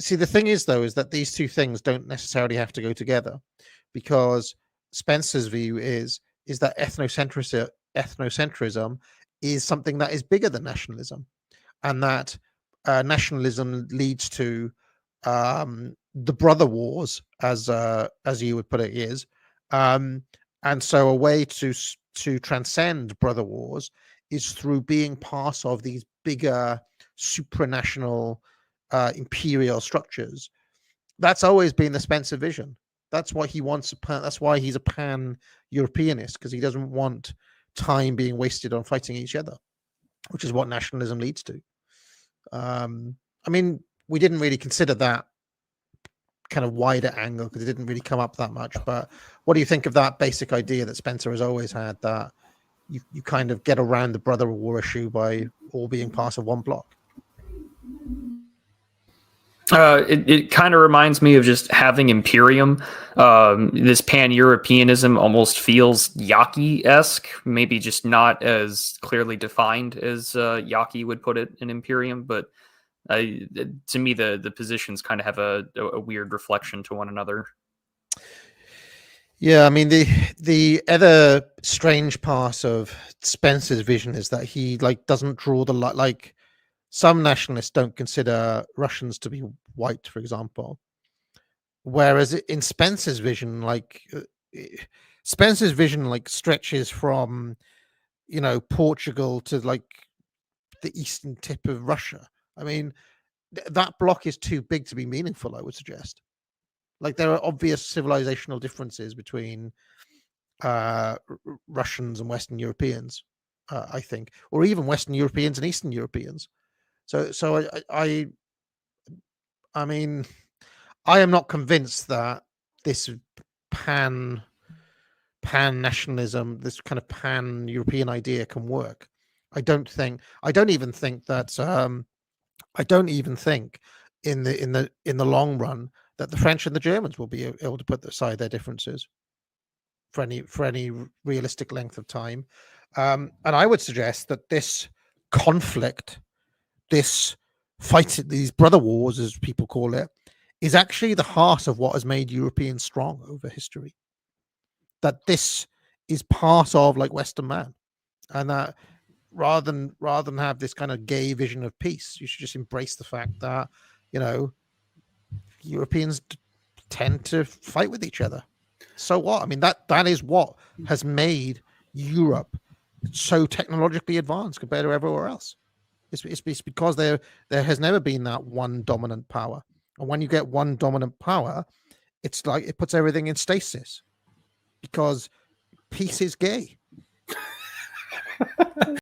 see, the thing is, though, is that these two things don't necessarily have to go together, because Spencer's view is that ethnocentrism is something that is bigger than nationalism, and that nationalism leads to the brother wars, as you would put it, is, and so a way to transcend brother wars is through being part of these bigger supranational imperial structures. That's always been the Spencer vision. That's what he wants. That's why he's a pan-Europeanist, because he doesn't want time being wasted on fighting each other, which is what nationalism leads to. I mean, we didn't really consider that kind of wider angle because it didn't really come up that much. But what do you think of that basic idea that Spencer has always had, that you kind of get around the brother war issue by all being part of one block? It kind of reminds me of just having Imperium. This pan-Europeanism almost feels Yaki-esque, maybe just not as clearly defined as Yaki would put it in Imperium. But to me, the positions kind of have a weird reflection to one another. Yeah, I mean, the other strange part of Spencer's vision is that he doesn't draw the line. Like, some nationalists don't consider Russians to be white, for example, whereas in Spencer's vision, stretches from Portugal to the eastern tip of Russia. I mean, that block is too big to be meaningful, I would suggest. There are obvious civilizational differences between Russians and Western Europeans, I think, or even Western Europeans and Eastern Europeans. So I mean, I am not convinced that this pan nationalism, this kind of pan European idea, can work. I don't even think in the long run that the French and the Germans will be able to put aside their differences for any realistic length of time. And I would suggest that this conflict, this fight, these brother wars, as people call it, is actually the heart of what has made Europeans strong over history. That this is part of Western man, and that rather than have this kind of gay vision of peace, you should just embrace the fact that Europeans tend to fight with each other. So what? I mean, that is what has made Europe so technologically advanced compared to everywhere else. It's because there has never been that one dominant power, and when you get one dominant power, it's like it puts everything in stasis, because peace is gay.